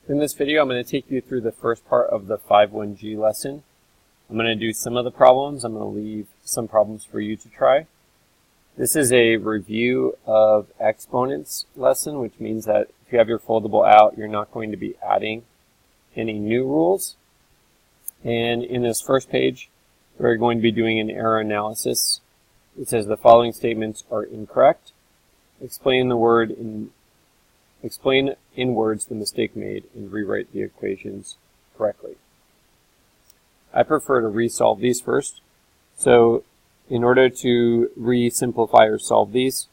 In this video, I'm going to take you through the first part of the 5-1G lesson. I'm going to do some of the problems. I'm going to leave some problems for you to try. This is a review of exponents lesson, which means that if you have your foldable out, you're not going to be adding any new rules. And in this first page, we're going to be doing an error analysis. It says the following statements are incorrect. Explain in words the mistake made and rewrite the equations correctly. I prefer to resolve these first. So in order to re-simplify or solve these,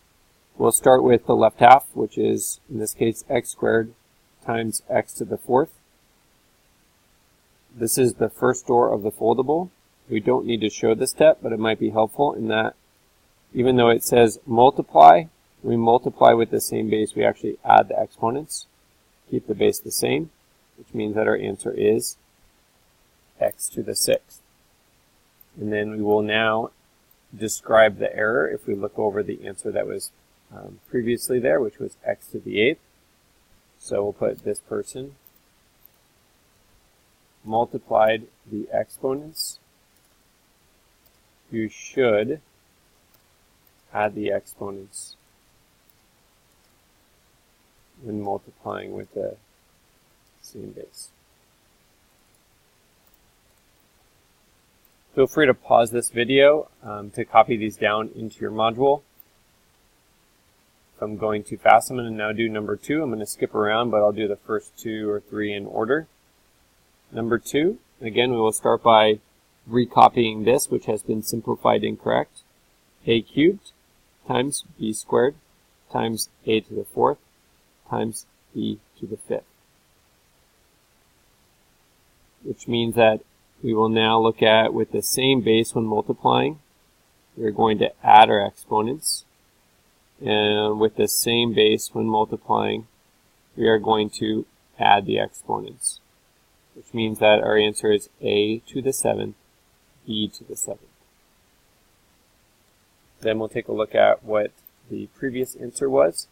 we'll start with the left half, which is, in this case, x squared times x to the fourth. This is the first door of the foldable. We don't need to show this step, but it might be helpful in that even though it says multiply, we multiply with the same base, we actually add the exponents, keep the base the same, which means that our answer is x to the sixth. And then we will now describe the error if we look over the answer that was previously there, which was x to the eighth. So we'll put this person multiplied the exponents. You should add the exponents when multiplying with the same base. Feel free to pause this video to copy these down into your module. If I'm going too fast, I'm going to now do number 2. I'm going to skip around, but I'll do the first 2 or 3 in order. Number 2, again, we will start by recopying this, which has been simplified incorrect. A cubed times b squared times a to the fourth times b to the fifth. Which means that we will now look at, with the same base when multiplying, we're going to add our exponents. And with the same base when multiplying, we are going to add the exponents. Which means that our answer is a to the seventh, b to the seventh. Then we'll take a look at what the previous answer was.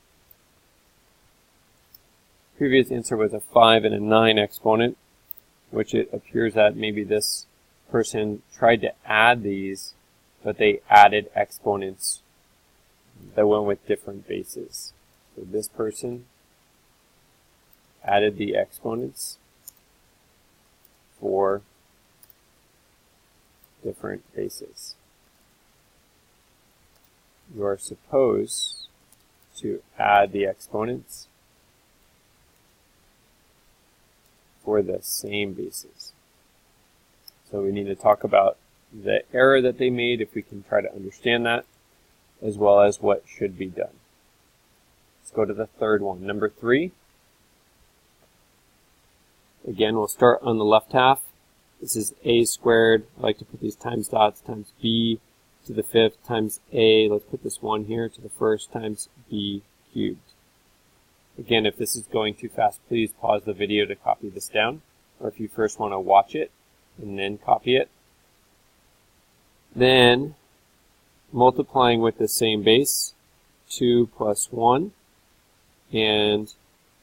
Previous answer was a 5 and a 9 exponent, which it appears that maybe this person tried to add these, but they added exponents that went with different bases. So this person added the exponents for different bases. You are supposed to add the exponents for the same bases. So we need to talk about the error that they made, if we can try to understand that, as well as what should be done. Let's go to the third one, number 3. Again, we'll start on the left half. This is a squared. I like to put these times dots times b to the fifth times a. Let's put this 1 here to the first times b cubed. Again, if this is going too fast, please pause the video to copy this down. Or if you first want to watch it and then copy it. Then, multiplying with the same base, 2 plus 1, and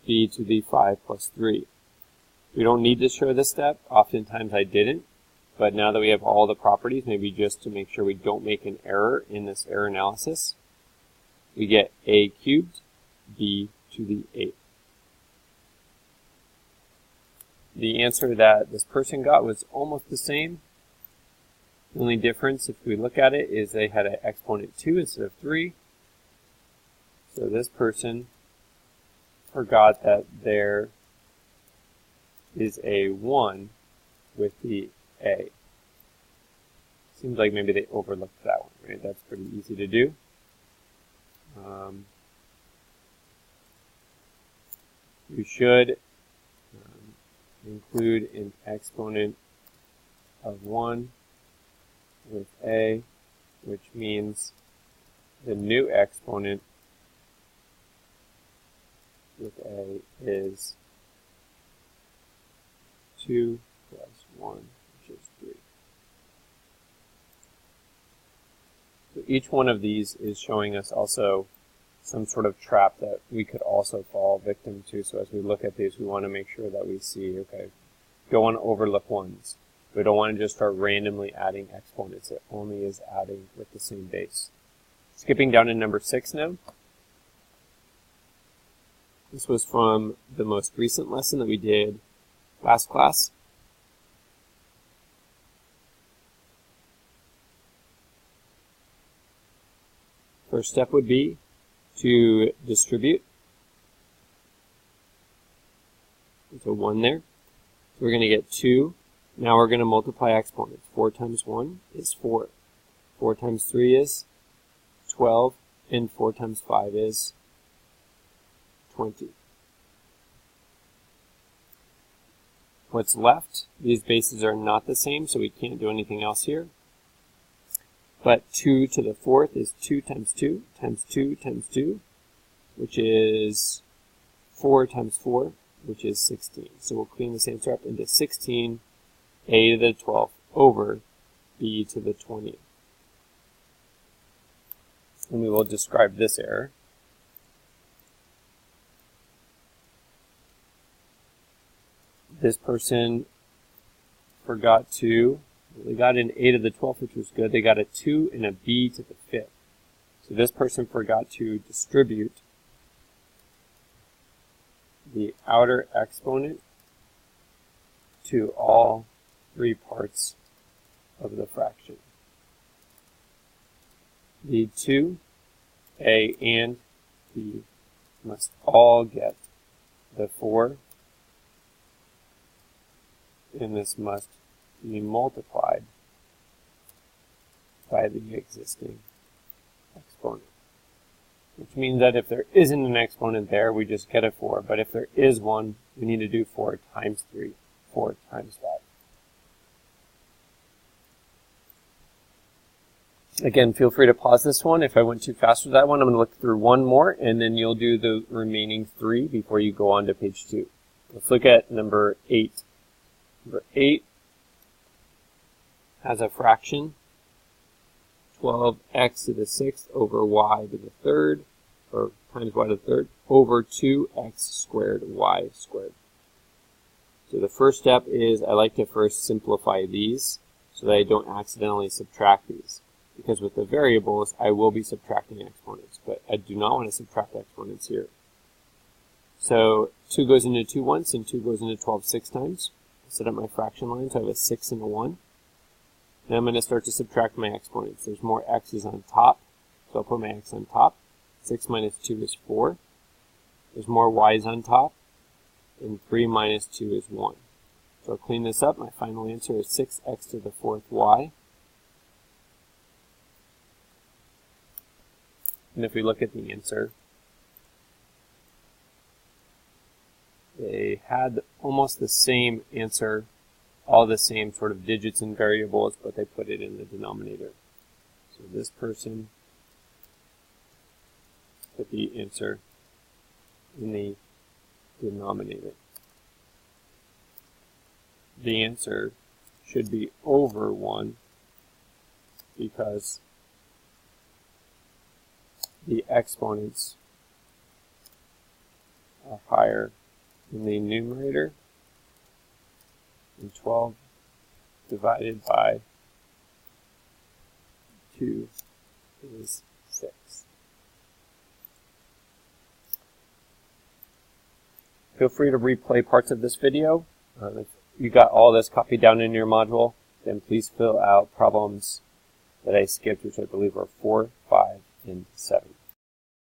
b to the 5 plus 3. We don't need to show this step. Oftentimes I didn't. But now that we have all the properties, maybe just to make sure we don't make an error in this error analysis, we get a cubed, b to the 8th. The answer that this person got was almost the same. The only difference, if we look at it, is they had an exponent 2 instead of 3. So this person forgot that there is a 1 with the a. Seems like maybe they overlooked that one, right? That's pretty easy to do. You should include an exponent of 1 with a, which means the new exponent with a is 2 plus 1, which is 3. So each one of these is showing us also some sort of trap that we could also fall victim to. So as we look at these, we want to make sure that we see, okay, don't want to overlook ones. We don't want to just start randomly adding exponents. It only is adding with the same base. Skipping down to number 6 now. This was from the most recent lesson that we did last class. First step would be to distribute. There's a 1 there. So we're going to get 2. Now we're going to multiply exponents. 4 times 1 is 4. 4 times 3 is 12. And 4 times 5 is 20. What's left? These bases are not the same, so we can't do anything else here. But 2 to the 4th is 2 times 2 times 2 times 2, which is 4 times 4, which is 16. So we'll clean this answer up into 16 a to the 12th over b to the 20th. And we will describe this error. This person forgot to, they got an a to the 12th, which was good. They got a 2 and a b to the 5th. So this person forgot to distribute the outer exponent to all 3 parts of the fraction. The 2, a, and b must all get the 4, and this must be multiplied by the existing exponent. Which means that if there isn't an exponent there, we just get a 4. But if there is one, we need to do 4 times 3, 4 times 5. Again, feel free to pause this one. If I went too fast with that one, I'm going to look through one more, and then you'll do the remaining 3 before you go on to page 2. Let's look at number 8. Number 8 has a fraction, 12x to the 6th over y to the 3rd, or times y to the 3rd, over 2x squared y squared. So the first step is I like to first simplify these so that I don't accidentally subtract these. Because with the variables, I will be subtracting exponents, but I do not want to subtract exponents here. So 2 goes into 2 once, and 2 goes into 12 6 times. I set up my fraction line, so I have a 6 and a 1. Then I'm going to start to subtract my exponents. There's more x's on top, so I'll put my x on top. 6 minus 2 is 4. There's more y's on top, and 3 minus 2 is 1. So I'll clean this up. My final answer is 6x to the 4th y. And if we look at the answer, they had almost the same answer, all the same sort of digits and variables, but they put it in the denominator. So this person put the answer in the denominator. The answer should be over 1 because the exponents are higher in the numerator, and 12 divided by 2 is 6. Feel free to replay parts of this video. If you got all this copied down in your module, then please fill out problems that I skipped, which I believe are 4, 5, and 7.